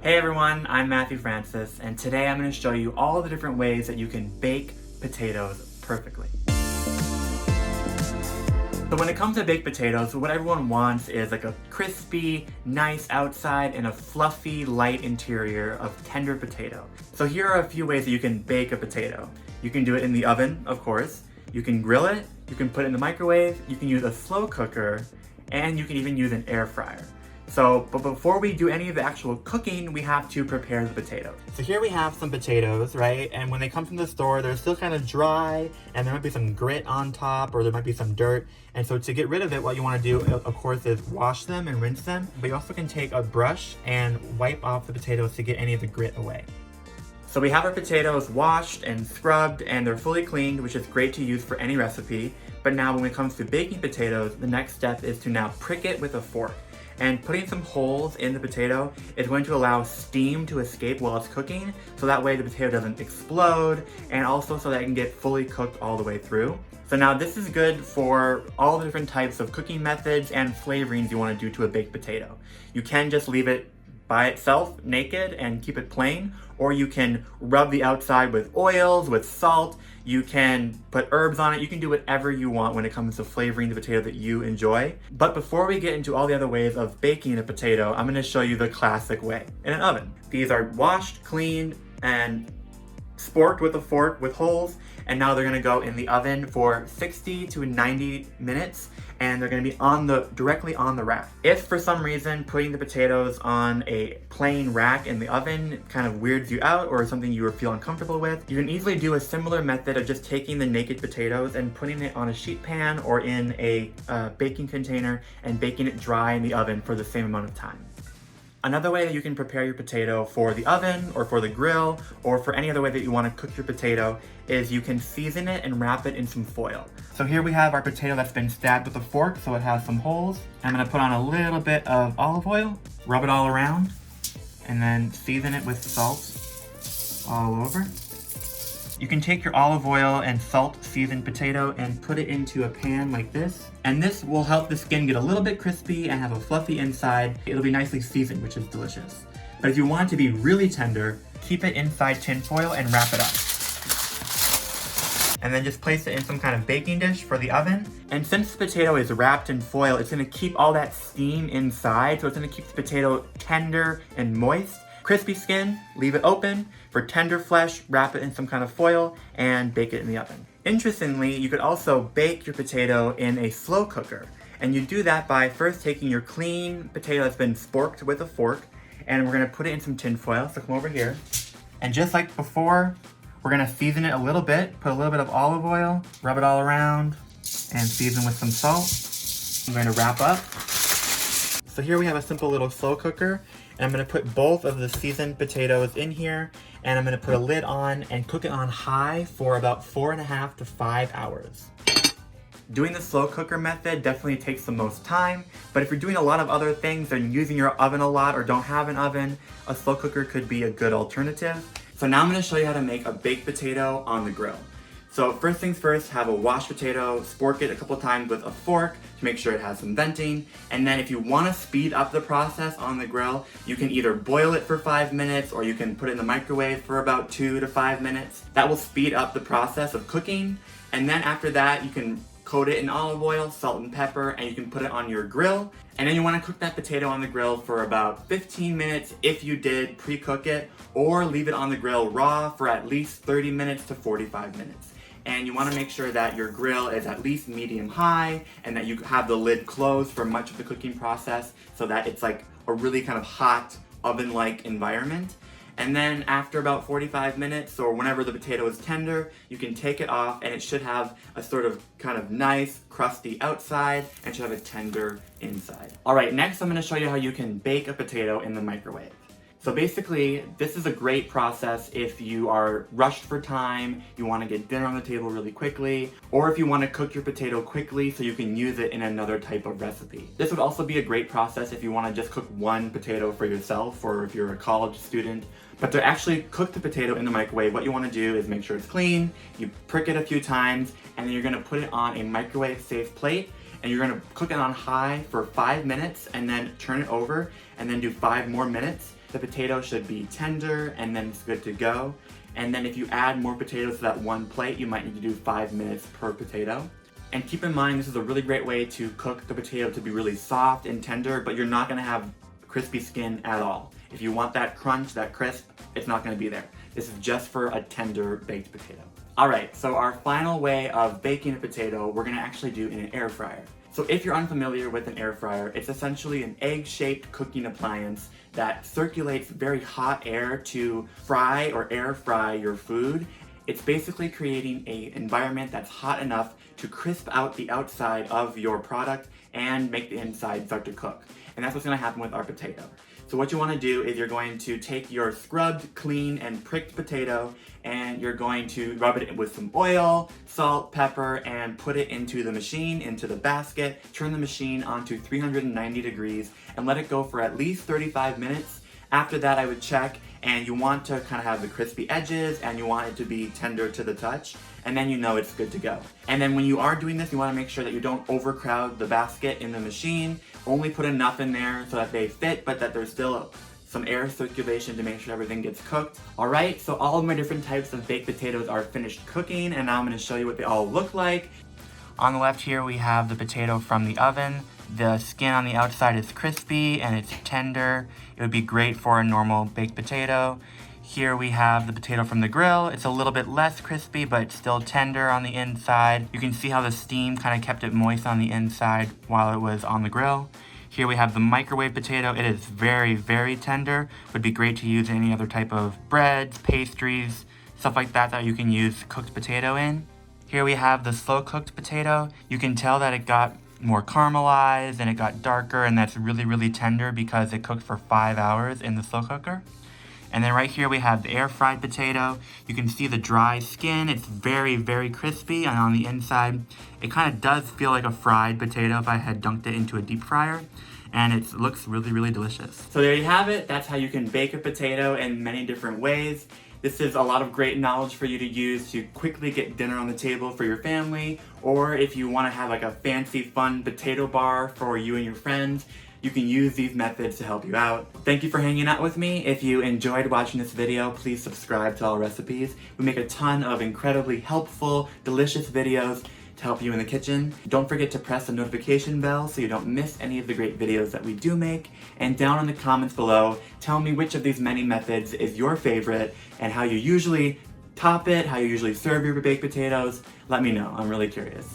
Hey everyone, I'm Matthew Francis, and today I'm going to show you all the different ways that you can bake potatoes perfectly. So when it comes to baked potatoes, what everyone wants is like a crispy, nice outside and a fluffy, light interior of tender potato. So here are a few ways that you can bake a potato. You can do it in the oven, of course. You can grill it, you can put it in the microwave, you can use a slow cooker, and you can even use an air fryer. But before we do any of the actual cooking, we have to prepare the potatoes. So here we have some potatoes, right? And when they come from the store, they're still kind of dry, and there might be some grit on top, or there might be some dirt. And so to get rid of it, what you want to do, of course, is wash them and rinse them. But you also can take a brush and wipe off the potatoes to get any of the grit away. So we have our potatoes washed and scrubbed, and they're fully cleaned, which is great to use for any recipe. But now when it comes to baking potatoes, the next step is to now prick it with a fork. And putting some holes in the potato is going to allow steam to escape while it's cooking, so that way the potato doesn't explode, and also so that it can get fully cooked all the way through. So now this is good for all the different types of cooking methods and flavorings you want to do to a baked potato. You can just leave it by itself, naked, and keep it plain, or you can rub the outside with oils, with salt, you can put herbs on it, you can do whatever you want when it comes to flavoring the potato that you enjoy. But before we get into all the other ways of baking a potato, I'm going to show you the classic way, in an oven. These are washed, cleaned, and sporked with a fork with holes, and now they're going to go in the oven for 60 to 90 minutes, and they're going to be directly on the rack. If for some reason putting the potatoes on a plain rack in the oven kind of weirds you out or something you feel uncomfortable with, you can easily do a similar method of just taking the naked potatoes and putting it on a sheet pan or in a baking container and baking it dry in the oven for the same amount of time. Another way that you can prepare your potato for the oven or for the grill or for any other way that you want to cook your potato is you can season it and wrap it in some foil. So here we have our potato that's been stabbed with a fork, so it has some holes. I'm going to put on a little bit of olive oil, rub it all around, and then season it with salt all over. You can take your olive oil and salt seasoned potato and put it into a pan like this. And this will help the skin get a little bit crispy and have a fluffy inside. It'll be nicely seasoned, which is delicious. But if you want it to be really tender, keep it inside tin foil and wrap it up. And then just place it in some kind of baking dish for the oven. And since the potato is wrapped in foil, it's gonna keep all that steam inside, so it's gonna keep the potato tender and moist. Crispy skin, leave it open. For tender flesh, wrap it in some kind of foil and bake it in the oven. Interestingly, you could also bake your potato in a slow cooker. And you do that by first taking your clean potato that's been sporked with a fork, and we're gonna put it in some tin foil, so come over here. And just like before, we're gonna season it a little bit, put a little bit of olive oil, rub it all around, and season with some salt. I'm going to wrap up. So here we have a simple little slow cooker, and I'm going to put both of the seasoned potatoes in here, and I'm going to put a lid on and cook it on high for about 4.5 to 5 hours. Doing the slow cooker method definitely takes the most time, but if you're doing a lot of other things and using your oven a lot or don't have an oven, a slow cooker could be a good alternative. So now I'm going to show you how to make a baked potato on the grill. So first things first, have a washed potato, spork it a couple times with a fork to make sure it has some venting. And then if you want to speed up the process on the grill, you can either boil it for 5 minutes or you can put it in the microwave for about 2 to 5 minutes. That will speed up the process of cooking. And then after that, you can coat it in olive oil, salt and pepper, and you can put it on your grill. And then you want to cook that potato on the grill for about 15 minutes if you did pre-cook it, or leave it on the grill raw for at least 30 minutes to 45 minutes. And you want to make sure that your grill is at least medium high and that you have the lid closed for much of the cooking process so that it's like a really kind of hot oven-like environment. And then after about 45 minutes or whenever the potato is tender, you can take it off and it should have a sort of kind of nice crusty outside and should have a tender inside. All right, next I'm going to show you how you can bake a potato in the microwave. So basically, this is a great process if you are rushed for time, you want to get dinner on the table really quickly, or if you want to cook your potato quickly so you can use it in another type of recipe. This would also be a great process if you want to just cook one potato for yourself or if you're a college student. But to actually cook the potato in the microwave, what you want to do is make sure it's clean, you prick it a few times, and then you're going to put it on a microwave-safe plate, and you're going to cook it on high for 5 minutes, and then turn it over, and then do 5 more minutes. the potato should be tender and then it's good to go. And then if you add more potatoes to that one plate, you might need to do 5 minutes per potato. And keep in mind, this is a really great way to cook the potato to be really soft and tender, but you're not gonna have crispy skin at all. If you want that crunch, that crisp, it's not gonna be there. This is just for a tender baked potato. All right, so our final way of baking a potato, we're gonna actually do in an air fryer. So if you're unfamiliar with an air fryer, it's essentially an egg-shaped cooking appliance that circulates very hot air to fry or air fry your food. It's basically creating an environment that's hot enough to crisp out the outside of your product and make the inside start to cook. And that's what's gonna happen with our potato. So what you wanna do is you're going to take your scrubbed, clean, and pricked potato and you're going to rub it with some oil, salt, pepper, and put it into the machine, into the basket. Turn the machine onto 390 degrees and let it go for at least 35 minutes. After that, I would check, and you want to kind of have the crispy edges and you want it to be tender to the touch, and then you know it's good to go. And then when you are doing this, you want to make sure that you don't overcrowd the basket in the machine. Only put enough in there so that they fit, but that there's still some air circulation to make sure everything gets cooked. All right, so all of my different types of baked potatoes are finished cooking, and now I'm going to show you what they all look like. On the left here, we have the potato from the oven. The skin on the outside is crispy and it's tender. It would be great for a normal baked potato. Here we have the potato from the grill. It's a little bit less crispy, but it's still tender on the inside. You can see how the steam kind of kept it moist on the inside while it was on the grill. Here we have the microwave potato. It is very, very tender. Would be great to use any other type of breads, pastries, stuff like that that you can use cooked potato in. Here we have the slow cooked potato. You can tell that it got more caramelized and it got darker, and that's really, really tender because it cooked for 5 hours in the slow cooker. And then right here we have the air fried potato. You can see the dry skin. It's very, very crispy, and on the inside, it kind of does feel like a fried potato if I had dunked it into a deep fryer. And it looks really, really delicious. So there you have it. That's how you can bake a potato in many different ways. This is a lot of great knowledge for you to use to quickly get dinner on the table for your family, or if you want to have like a fancy, fun potato bar for you and your friends, you can use these methods to help you out. Thank you for hanging out with me. If you enjoyed watching this video, please subscribe to Allrecipes. We make a ton of incredibly helpful, delicious videos to help you in the kitchen. Don't forget to press the notification bell so you don't miss any of the great videos that we do make. And down in the comments below, tell me which of these many methods is your favorite and how you usually top it, how you usually serve your baked potatoes. Let me know, I'm really curious.